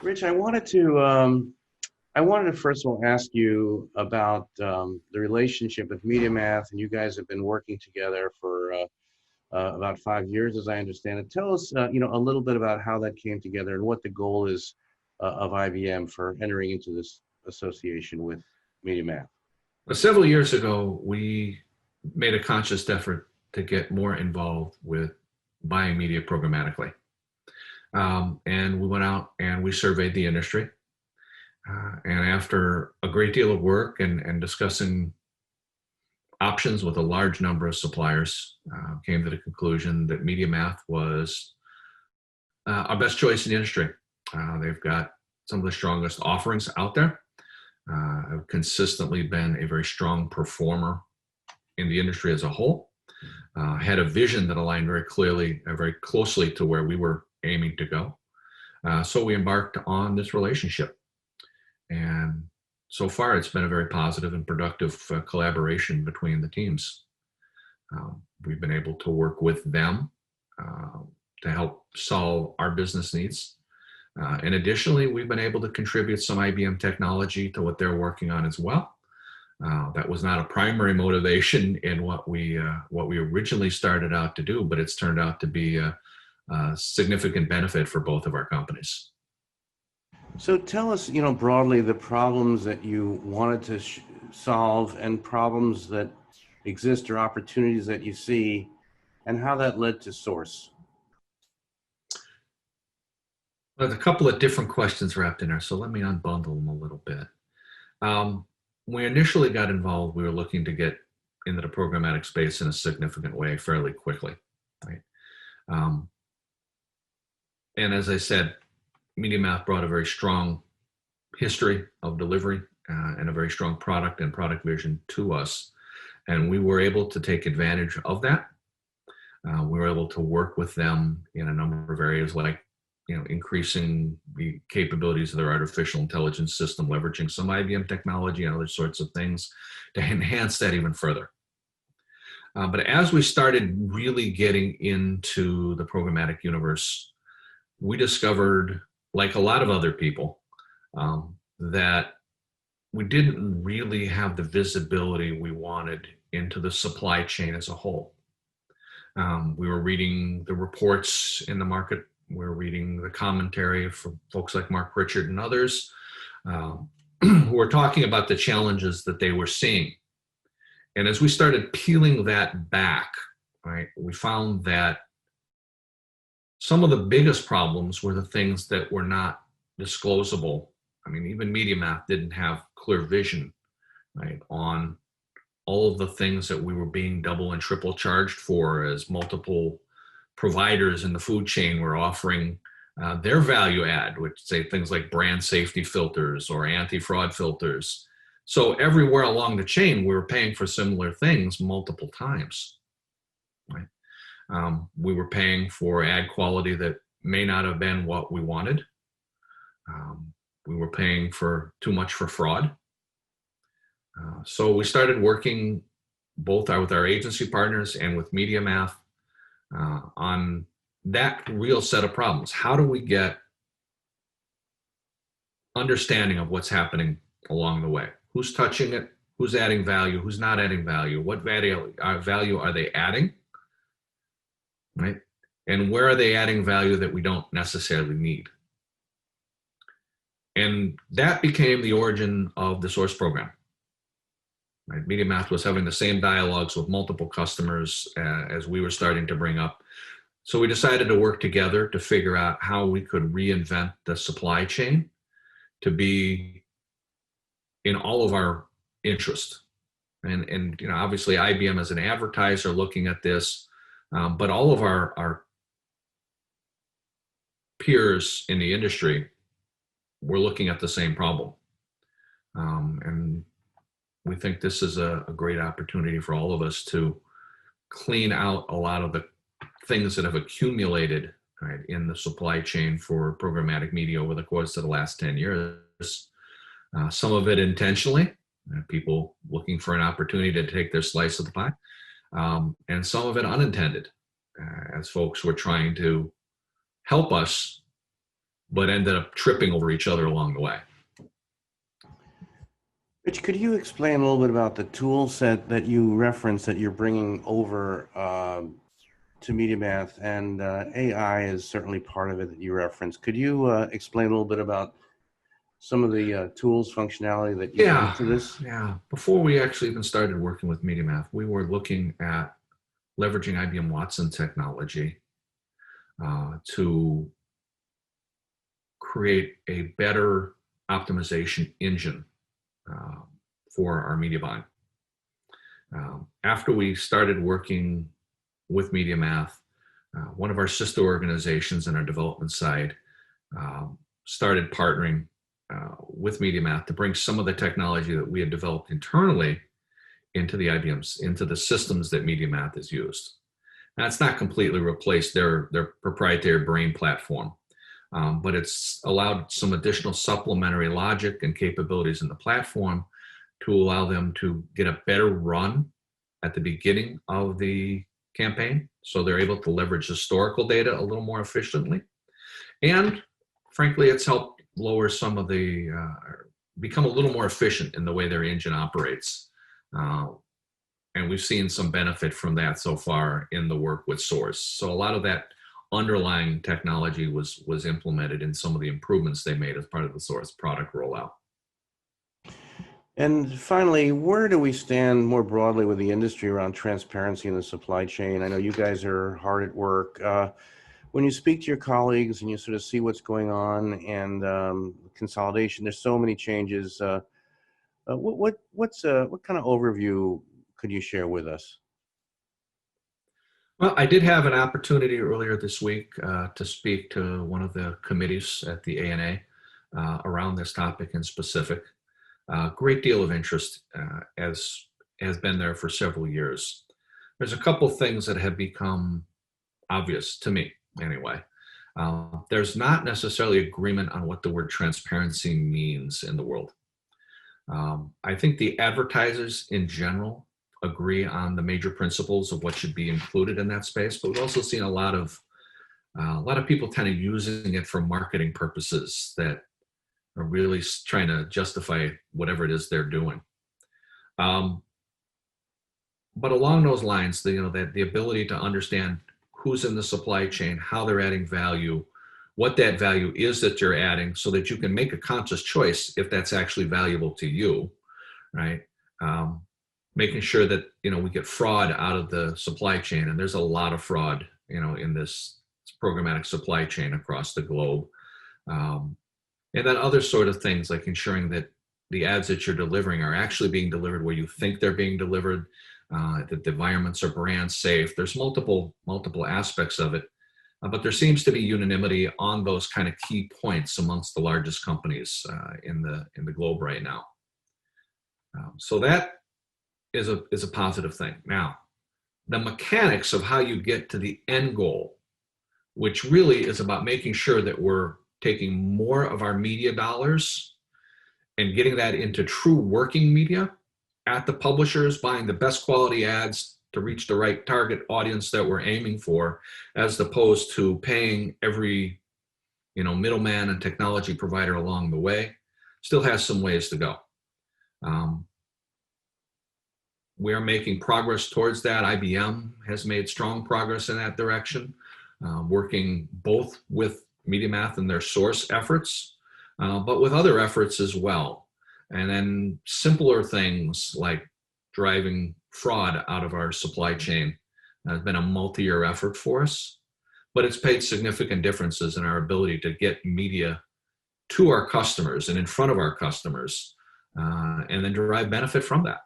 Rich, I wanted to first of all ask you about the relationship with MediaMath, and you guys have been working together for about 5 years, as I understand it. Tell us, a little bit about how that came together and what the goal is of IBM for entering into this association with MediaMath. But several years ago, we made a conscious effort to get more involved with buying media programmatically. And we went out and we surveyed the industry. And after a great deal of work and discussing options with a large number of suppliers, came to the conclusion that MediaMath was our best choice in the industry. They've got some of the strongest offerings out there, have consistently been a very strong performer in the industry as a whole, had a vision that aligned very clearly, very closely to where we were aiming to go. So we embarked on this relationship. And so far, it's been a very positive and productive collaboration between the teams. We've been able to work with them to help solve our business needs. And additionally, we've been able to contribute some IBM technology to what they're working on as well. That was not a primary motivation in what we originally started out to do, but it's turned out to be a significant benefit for both of our companies. So tell us, broadly the problems that you wanted to solve and problems that exist or opportunities that you see, and how that led to Source. There's a couple of different questions wrapped in there, so let me unbundle them a little bit. When we initially got involved, we were looking to get into the programmatic space in a significant way fairly quickly, right? And as I said, MediaMath brought a very strong history of delivery and a very strong product and product vision to us. And we were able to take advantage of that. We were able to work with them in a number of areas like, increasing the capabilities of their artificial intelligence system, leveraging some IBM technology and other sorts of things to enhance that even further. But as we started really getting into the programmatic universe, we discovered, like a lot of other people, that we didn't really have the visibility we wanted into the supply chain as a whole. We were reading the reports in the market. We were reading the commentary from folks like Mark Pritchard and others who were talking about the challenges that they were seeing. And as we started peeling that back, right, we found that some of the biggest problems were the things that were not disclosable. I mean, even MediaMath didn't have clear vision, right, on all of the things that we were being double and triple charged for, as multiple providers in the food chain were offering their value add, which say things like brand safety filters or anti-fraud filters. So everywhere along the chain, we were paying for similar things multiple times, right? We were paying for ad quality that may not have been what we wanted. We were paying for too much for fraud. So we started working both with our agency partners and with MediaMath on that real set of problems. How do we get understanding of what's happening along the way? Who's touching it? Who's adding value? Who's not adding value? What value are they adding? Right? And where are they adding value that we don't necessarily need? And that became the origin of the Source program. Right? MediaMath was having the same dialogues with multiple customers as we were starting to bring up. So we decided to work together to figure out how we could reinvent the supply chain to be in all of our interest. And obviously IBM as an advertiser looking at this, but all of our peers in the industry were looking at the same problem. And we think this is a great opportunity for all of us to clean out a lot of the things that have accumulated, right, in the supply chain for programmatic media over the course of the last 10 years. Some of it intentionally, people looking for an opportunity to take their slice of the pie, and some of it unintended, as folks were trying to help us but ended up tripping over each other along the way. Rich, could you explain a little bit about the tool set that you referenced that you're bringing over to MediaMath, and AI is certainly part of it that you referenced. Could you explain a little bit about some of the tools, functionality that you bring to this? Yeah. Before we actually even started working with MediaMath, we were looking at leveraging IBM Watson technology to create a better optimization engine for our media buying. After we started working with MediaMath, one of our sister organizations in our development side started partnering with MediaMath to bring some of the technology that we had developed internally into the into the systems that MediaMath has used. Now, it's not completely replaced their proprietary brain platform, but it's allowed some additional supplementary logic and capabilities in the platform to allow them to get a better run at the beginning of the campaign. So they're able to leverage historical data a little more efficiently. And frankly, it's helped lower some of the, become a little more efficient in the way their engine operates. And we've seen some benefit from that so far in the work with Source. So a lot of that underlying technology was implemented in some of the improvements they made as part of the Source product rollout. And finally, where do we stand more broadly with the industry around transparency in the supply chain? I know you guys are hard at work. When you speak to your colleagues and you sort of see what's going on and consolidation, there's so many changes. What kind of overview could you share with us? Well, I did have an opportunity earlier this week to speak to one of the committees at the ANA around this topic in specific. Great deal of interest as has been there for several years. There's a couple things that have become obvious to me anyway. There's not necessarily agreement on what the word transparency means in the world. I think the advertisers in general agree on the major principles of what should be included in that space, but we've also seen a lot of people kind of using it for marketing purposes that are really trying to justify whatever it is they're doing. But along those lines, the ability to understand who's in the supply chain, how they're adding value, what that value is that you're adding, so that you can make a conscious choice if that's actually valuable to you, right? Making sure that we get fraud out of the supply chain, and there's a lot of fraud, in this programmatic supply chain across the globe. And then other sort of things like ensuring that the ads that you're delivering are actually being delivered where you think they're being delivered, that the environments are brand safe. There's multiple aspects of it, but there seems to be unanimity on those kind of key points amongst the largest companies in the globe right now. So that is a positive thing. Now, the mechanics of how you get to the end goal, which really is about making sure that we're taking more of our media dollars and getting that into true working media at the publishers, buying the best quality ads to reach the right target audience that we're aiming for, as opposed to paying every middleman and technology provider along the way, still has some ways to go. We are making progress towards that. IBM has made strong progress in that direction, working both with MediaMath and their Source efforts, but with other efforts as well. And then simpler things like driving fraud out of our supply chain has been a multi-year effort for us, but it's paid significant differences in our ability to get media to our customers and in front of our customers, and then derive benefit from that.